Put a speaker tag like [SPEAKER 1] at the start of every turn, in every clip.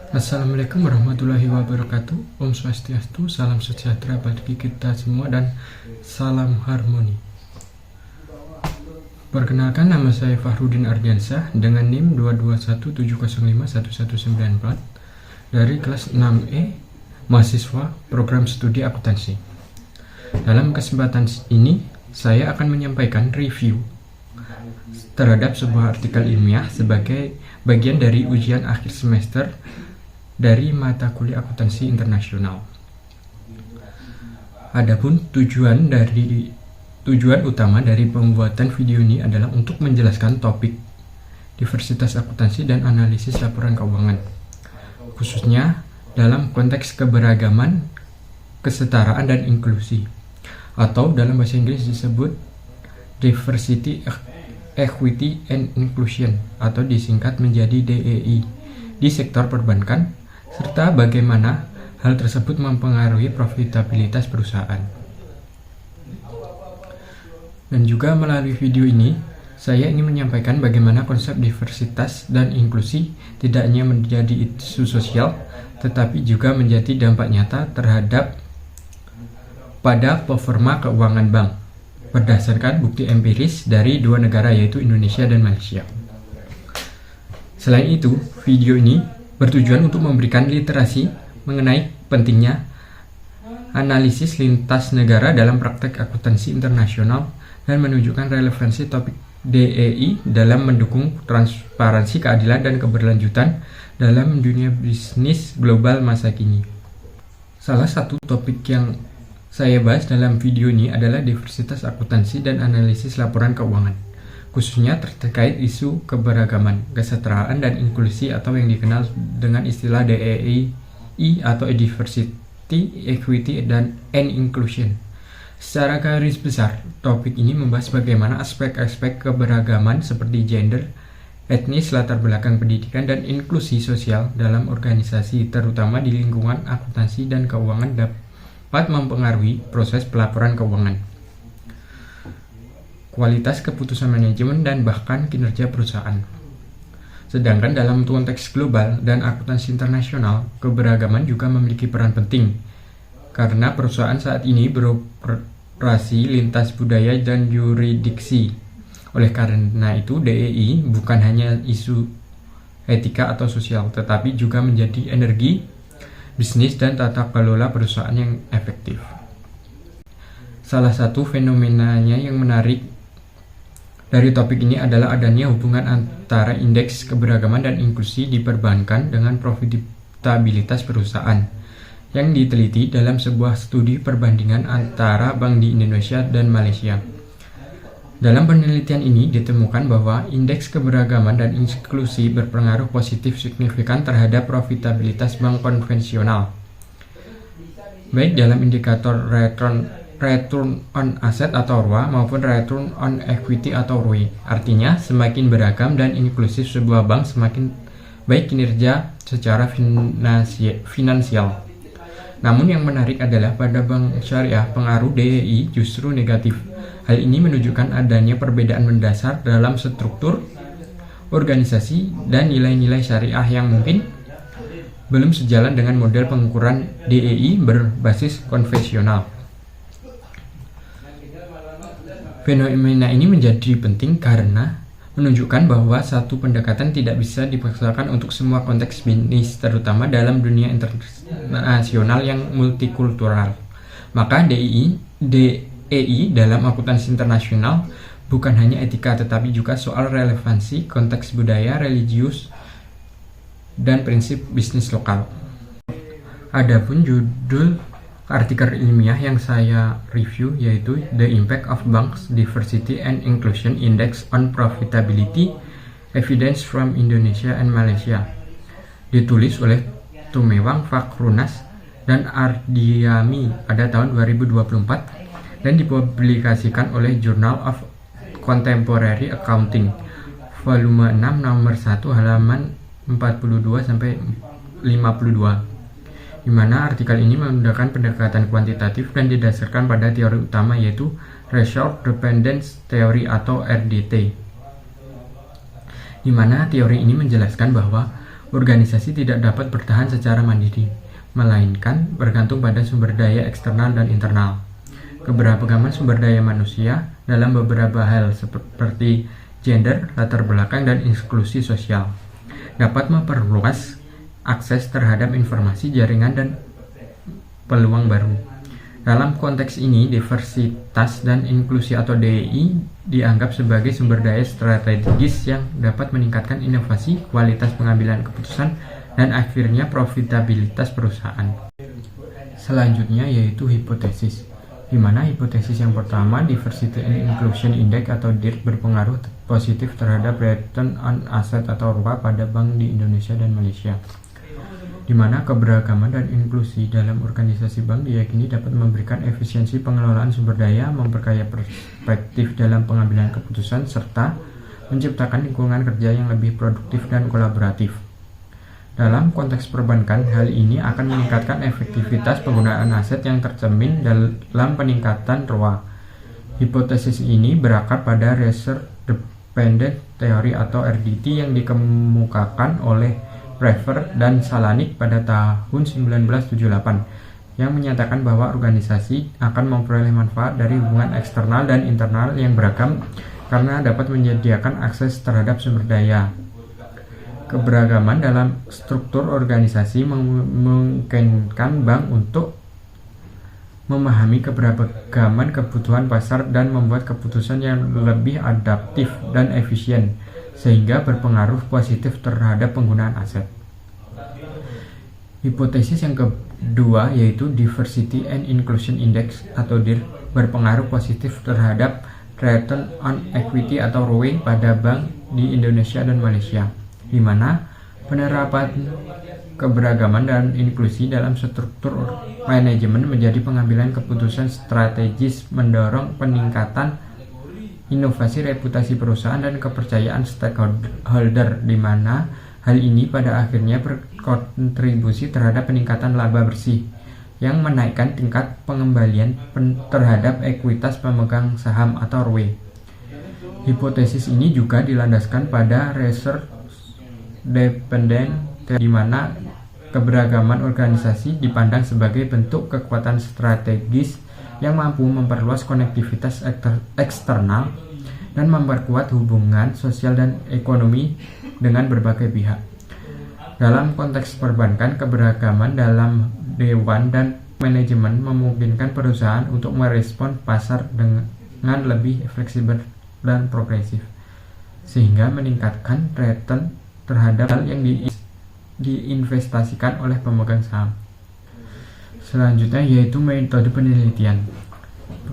[SPEAKER 1] Assalamualaikum warahmatullahi wabarakatuh. Om Swastiastu, salam sejahtera bagi kita semua dan salam harmoni. Perkenalkan, nama saya Fahrudin Ardiansyah dengan NIM 22170511194 dari kelas 6E mahasiswa program studi akuntansi. Dalam kesempatan ini, saya akan menyampaikan review terhadap sebuah artikel ilmiah sebagai bagian dari ujian akhir semester dari mata kuliah akuntansi internasional. Adapun tujuan utama dari pembuatan video ini adalah untuk menjelaskan topik diversitas akuntansi dan analisis laporan keuangan, khususnya dalam konteks keberagaman, kesetaraan, dan inklusi, atau dalam bahasa Inggris disebut diversity, equity, and inclusion, atau disingkat menjadi DEI, di sektor perbankan, serta bagaimana hal tersebut mempengaruhi profitabilitas perusahaan. Dan juga melalui video ini, saya ingin menyampaikan bagaimana konsep diversitas dan inklusi tidak hanya menjadi isu sosial, tetapi juga menjadi dampak nyata terhadap pada performa keuangan bank, berdasarkan bukti empiris dari dua negara yaitu Indonesia dan Malaysia. Selain itu, video ini bertujuan untuk memberikan literasi mengenai pentingnya analisis lintas negara dalam praktek akuntansi internasional dan menunjukkan relevansi topik DEI dalam mendukung transparansi, keadilan, dan keberlanjutan dalam dunia bisnis global masa kini. Salah satu topik yang saya bahas dalam video ini adalah diversitas akuntansi dan analisis laporan keuangan, khususnya terkait isu keberagaman, kesetaraan, dan inklusi atau yang dikenal dengan istilah DEI atau Diversity, Equity, and Inclusion. Secara garis besar, topik ini membahas bagaimana aspek-aspek keberagaman seperti gender, etnis, latar belakang pendidikan, dan inklusi sosial dalam organisasi, terutama di lingkungan akuntansi dan keuangan, dapat mempengaruhi proses pelaporan keuangan, kualitas keputusan manajemen, dan bahkan kinerja perusahaan. Sedangkan dalam konteks global dan akuntansi internasional, keberagaman juga memiliki peran penting karena perusahaan saat ini beroperasi lintas budaya dan yurisdiksi. Oleh karena itu, DEI bukan hanya isu etika atau sosial, tetapi juga menjadi energi bisnis dan tata kelola perusahaan yang efektif. Salah satu fenomenanya yang menarik dari topik ini adalah adanya hubungan antara indeks keberagaman dan inklusi di perbankan dengan profitabilitas perusahaan yang diteliti dalam sebuah studi perbandingan antara bank di Indonesia dan Malaysia. Dalam penelitian ini ditemukan bahwa indeks keberagaman dan inklusi berpengaruh positif signifikan terhadap profitabilitas bank konvensional, baik dalam indikator return on asset atau ROA maupun return on equity atau ROE. Artinya, semakin beragam dan inklusif sebuah bank, semakin baik kinerja secara finansial. Namun yang menarik adalah pada bank syariah, pengaruh DEI justru negatif. Hal ini menunjukkan adanya perbedaan mendasar dalam struktur organisasi dan nilai-nilai syariah yang mungkin belum sejalan dengan model pengukuran DEI berbasis konvensional. Fenomena ini menjadi penting karena menunjukkan bahwa satu pendekatan tidak bisa dipaksakan untuk semua konteks bisnis, terutama dalam dunia internasional yang multikultural. Maka DEI dalam akuntansi internasional bukan hanya etika, tetapi juga soal relevansi konteks budaya, religius, dan prinsip bisnis lokal. Adapun judul artikel ilmiah yang saya review yaitu The Impact of Banks Diversity and Inclusion Index on Profitability, Evidence from Indonesia and Malaysia, ditulis oleh Tumewang, Fakhrunas, dan Ardiami pada tahun 2024 dan dipublikasikan oleh Journal of Contemporary Accounting, volume 6 nomor 1 halaman 42-52, di mana artikel ini menggunakan pendekatan kuantitatif dan didasarkan pada teori utama yaitu Resource Dependence Theory atau RDT, di mana teori ini menjelaskan bahwa organisasi tidak dapat bertahan secara mandiri, melainkan bergantung pada sumber daya eksternal dan internal. Keberagaman sumber daya manusia dalam beberapa hal seperti gender, latar belakang, dan inklusi sosial dapat memperluas akses terhadap informasi, jaringan, dan peluang baru. Dalam konteks ini, diversitas dan inklusi atau DEI dianggap sebagai sumber daya strategis yang dapat meningkatkan inovasi, kualitas pengambilan keputusan, dan akhirnya profitabilitas perusahaan. Selanjutnya yaitu hipotesis, di mana hipotesis yang pertama, Diversity and Inclusion Index atau DIR, berpengaruh positif terhadap return on asset atau ROA pada bank di Indonesia dan Malaysia, di mana keberagaman dan inklusi dalam organisasi bank diyakini dapat memberikan efisiensi pengelolaan sumber daya, memperkaya perspektif dalam pengambilan keputusan, serta menciptakan lingkungan kerja yang lebih produktif dan kolaboratif. Dalam konteks perbankan, hal ini akan meningkatkan efektivitas penggunaan aset yang tercermin dalam peningkatan ROA. Hipotesis ini berakar pada Research Dependent Theory atau RDT yang dikemukakan oleh Brewer dan Salanik pada tahun 1978 yang menyatakan bahwa organisasi akan memperoleh manfaat dari hubungan eksternal dan internal yang beragam karena dapat menyediakan akses terhadap sumber daya. Keberagaman dalam struktur organisasi memungkinkan bank untuk memahami keberagaman kebutuhan pasar dan membuat keputusan yang lebih adaptif dan efisien, sehingga berpengaruh positif terhadap penggunaan aset. Hipotesis yang kedua yaitu Diversity and Inclusion Index atau DIR berpengaruh positif terhadap Return on Equity atau ROE pada bank di Indonesia dan Malaysia, di mana penerapan keberagaman dan inklusi dalam struktur manajemen menjadi pengambilan keputusan strategis, mendorong peningkatan inovasi, reputasi perusahaan, dan kepercayaan stakeholder, di mana hal ini pada akhirnya berkontribusi terhadap peningkatan laba bersih yang menaikkan tingkat pengembalian terhadap ekuitas pemegang saham atau ROE. Hipotesis ini juga dilandaskan pada Research Dependent, di mana keberagaman organisasi dipandang sebagai bentuk kekuatan strategis yang mampu memperluas konektivitas eksternal dan memperkuat hubungan sosial dan ekonomi dengan berbagai pihak. Dalam konteks perbankan, keberagaman dalam dewan dan manajemen memungkinkan perusahaan untuk merespon pasar dengan lebih fleksibel dan progresif, sehingga meningkatkan return terhadap hal yang diinvestasikan oleh pemegang saham. Selanjutnya yaitu metode penelitian.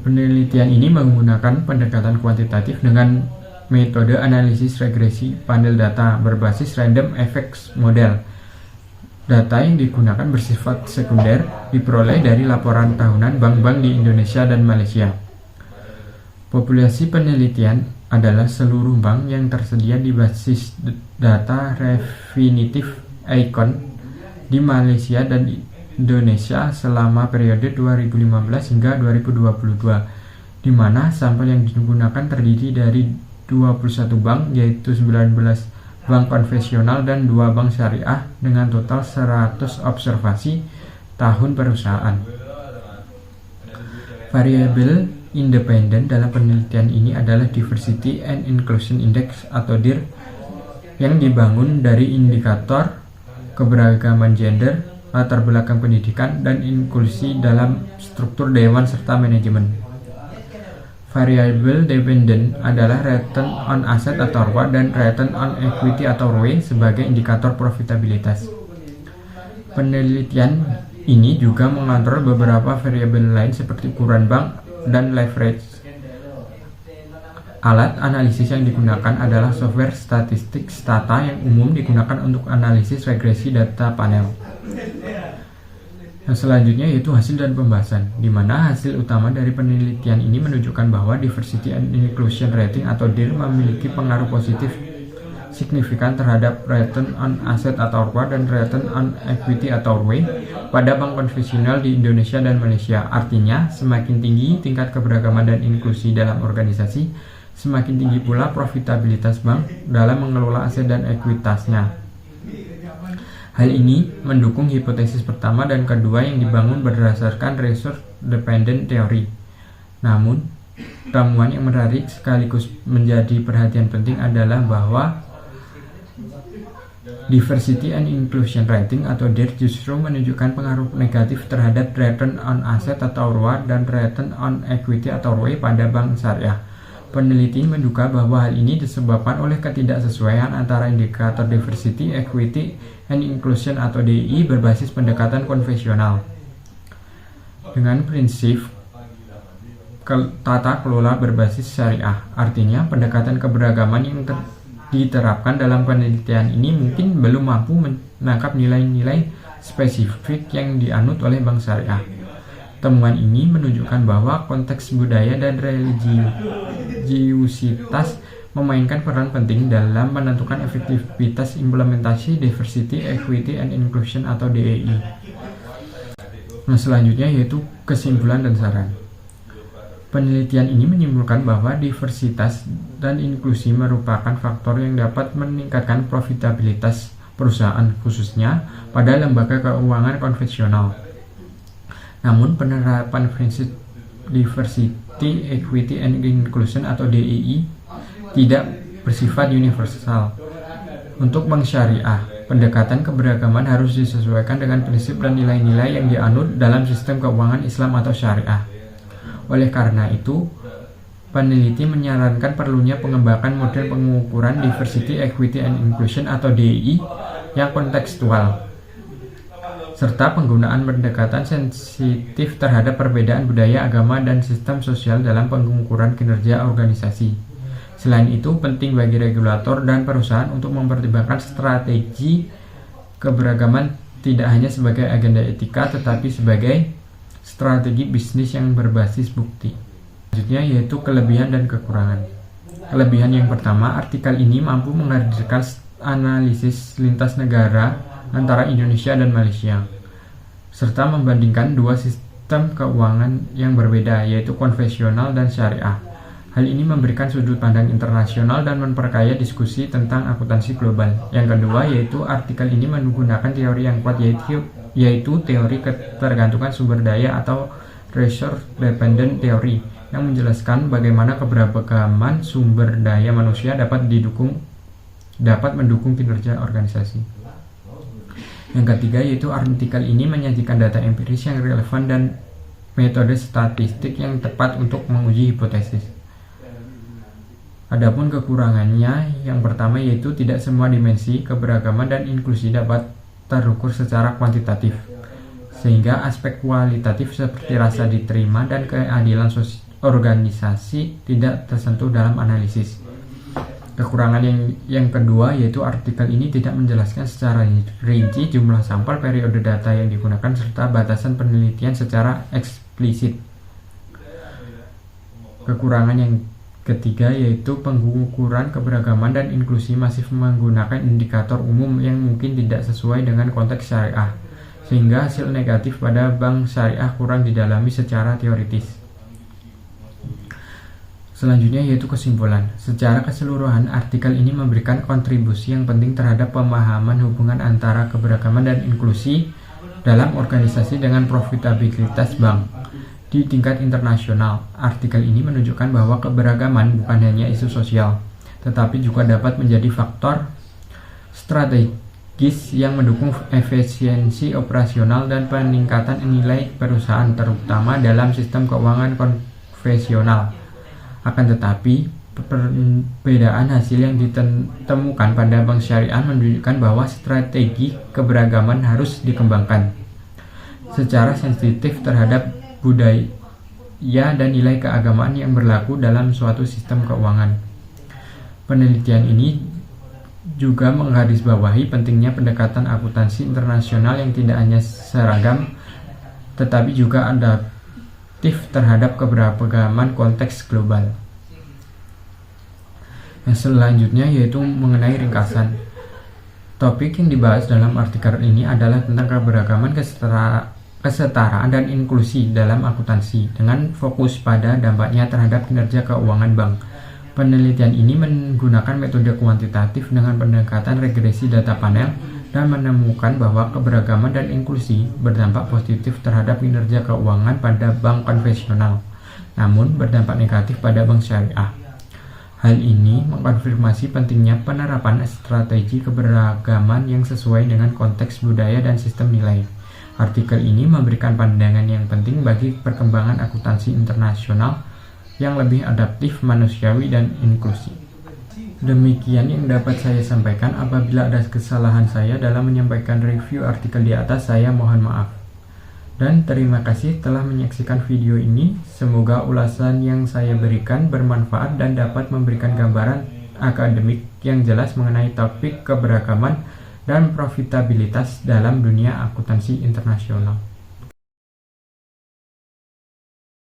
[SPEAKER 1] Penelitian ini menggunakan pendekatan kuantitatif dengan metode analisis regresi panel data berbasis random effects model. Data yang digunakan bersifat sekunder, diperoleh dari laporan tahunan bank-bank di Indonesia dan Malaysia. Populasi penelitian adalah seluruh bank yang tersedia di basis data Refinitiv Icon di Malaysia dan Indonesia selama periode 2015 hingga 2022, di mana sampel yang digunakan terdiri dari 21 bank, yaitu 19 bank konvensional dan 2 bank syariah dengan total 100 observasi tahun perusahaan. Variabel independen dalam penelitian ini adalah Diversity and Inclusion Index atau DIR yang dibangun dari indikator keberagaman gender, latar belakang pendidikan, dan inklusi dalam struktur dewan serta manajemen. Variabel dependent adalah return on asset atau ROA dan return on equity atau ROE sebagai indikator profitabilitas. Penelitian ini juga mengontrol beberapa variabel lain seperti ukuran bank dan leverage. Alat analisis yang digunakan adalah software statistik Stata yang umum digunakan untuk analisis regresi data panel. Yang selanjutnya yaitu hasil dan pembahasan, di mana hasil utama dari penelitian ini menunjukkan bahwa Diversity and Inclusion Rating atau DIR memiliki pengaruh positif signifikan terhadap return on asset atau ROA dan return on equity atau ROE pada bank konvensional di Indonesia dan Malaysia. Artinya, semakin tinggi tingkat keberagaman dan inklusi dalam organisasi, semakin tinggi pula profitabilitas bank dalam mengelola aset dan ekuitasnya. Hal ini mendukung hipotesis pertama dan kedua yang dibangun berdasarkan resource dependent theory. Namun, temuan yang menarik sekaligus menjadi perhatian penting adalah bahwa Diversity and Inclusion Rating atau DIR justru menunjukkan pengaruh negatif terhadap Return on Asset atau ROA dan Return on Equity atau ROE pada bank syariah. Peneliti menduga bahwa hal ini disebabkan oleh ketidaksesuaian antara indikator Diversity, Equity, and Inclusion atau DEI berbasis pendekatan konvensional dengan prinsip tata kelola berbasis syariah. Artinya, pendekatan keberagaman yang diterapkan dalam penelitian ini mungkin belum mampu menangkap nilai-nilai spesifik yang dianut oleh bank syariah. Temuan ini menunjukkan bahwa konteks budaya dan religiusitas memainkan peran penting dalam menentukan efektivitas implementasi Diversity, Equity, and Inclusion atau DEI. Nah, selanjutnya yaitu kesimpulan dan saran. Penelitian ini menyimpulkan bahwa diversitas dan inklusi merupakan faktor yang dapat meningkatkan profitabilitas perusahaan, khususnya pada lembaga keuangan konvensional. Namun, penerapan prinsip Diversity, Equity, and Inclusion atau DEI tidak bersifat universal. Untuk bank syariah, pendekatan keberagaman harus disesuaikan dengan prinsip dan nilai-nilai yang dianut dalam sistem keuangan Islam atau syariah. Oleh karena itu, peneliti menyarankan perlunya pengembangan model pengukuran Diversity, Equity, and Inclusion atau DEI yang kontekstual, serta penggunaan pendekatan sensitif terhadap perbedaan budaya, agama, dan sistem sosial dalam pengukuran kinerja organisasi. Selain itu, penting bagi regulator dan perusahaan untuk mempertimbangkan strategi keberagaman tidak hanya sebagai agenda etika, tetapi sebagai strategi bisnis yang berbasis bukti. Selanjutnya yaitu kelebihan dan kekurangan. Kelebihan yang pertama, artikel ini mampu menghadirkan analisis lintas negara antara Indonesia dan Malaysia, serta membandingkan dua sistem keuangan yang berbeda, yaitu konvensional dan syariah. Hal ini memberikan sudut pandang internasional dan memperkaya diskusi tentang akuntansi global. Yang kedua, yaitu artikel ini menggunakan teori yang kuat, yaitu teori ketergantungan sumber daya atau resource dependent theory, yang menjelaskan bagaimana keberagaman sumber daya manusia dapat mendukung kinerja organisasi. Yang ketiga, yaitu artikel ini menyajikan data empiris yang relevan dan metode statistik yang tepat untuk menguji hipotesis. Adapun kekurangannya, yang pertama yaitu tidak semua dimensi keberagaman dan inklusi dapat terukur secara kuantitatif, sehingga aspek kualitatif seperti rasa diterima dan keadilan organisasi tidak tersentuh dalam analisis. Kekurangan yang kedua yaitu artikel ini tidak menjelaskan secara rinci jumlah sampel, periode data yang digunakan, serta batasan penelitian secara eksplisit. Kekurangan yang ketiga yaitu pengukuran keberagaman dan inklusi masih menggunakan indikator umum yang mungkin tidak sesuai dengan konteks syariah, sehingga hasil negatif pada bank syariah kurang didalami secara teoritis. Selanjutnya yaitu kesimpulan. Secara keseluruhan, artikel ini memberikan kontribusi yang penting terhadap pemahaman hubungan antara keberagaman dan inklusi dalam organisasi dengan profitabilitas bank. Di tingkat internasional, artikel ini menunjukkan bahwa keberagaman bukan hanya isu sosial, tetapi juga dapat menjadi faktor strategis yang mendukung efisiensi operasional dan peningkatan nilai perusahaan, terutama dalam sistem keuangan konvensional. Akan tetapi, perbedaan hasil yang ditemukan pada bank syariah menunjukkan bahwa strategi keberagaman harus dikembangkan secara sensitif terhadap budaya dan nilai keagamaan yang berlaku dalam suatu sistem keuangan. Penelitian ini juga menggarisbawahi pentingnya pendekatan akuntansi internasional yang tidak hanya seragam, tetapi juga adaptif terhadap keberagaman konteks global. Yang selanjutnya yaitu mengenai ringkasan. Topik yang dibahas dalam artikel ini adalah tentang keberagaman, kesetaraan dan inklusi dalam akuntansi dengan fokus pada dampaknya terhadap kinerja keuangan bank. Penelitian ini menggunakan metode kuantitatif dengan pendekatan regresi data panel dan menemukan bahwa keberagaman dan inklusi berdampak positif terhadap kinerja keuangan pada bank konvensional, namun berdampak negatif pada bank syariah. Hal ini mengkonfirmasi pentingnya penerapan strategi keberagaman yang sesuai dengan konteks budaya dan sistem nilai. Artikel ini memberikan pandangan yang penting bagi perkembangan akuntansi internasional yang lebih adaptif, manusiawi, dan inklusif. Demikian yang dapat saya sampaikan. Apabila ada kesalahan saya dalam menyampaikan review artikel di atas, saya mohon maaf. Dan terima kasih telah menyaksikan video ini. Semoga ulasan yang saya berikan bermanfaat dan dapat memberikan gambaran akademik yang jelas mengenai topik keberagaman dan profitabilitas dalam dunia akuntansi internasional.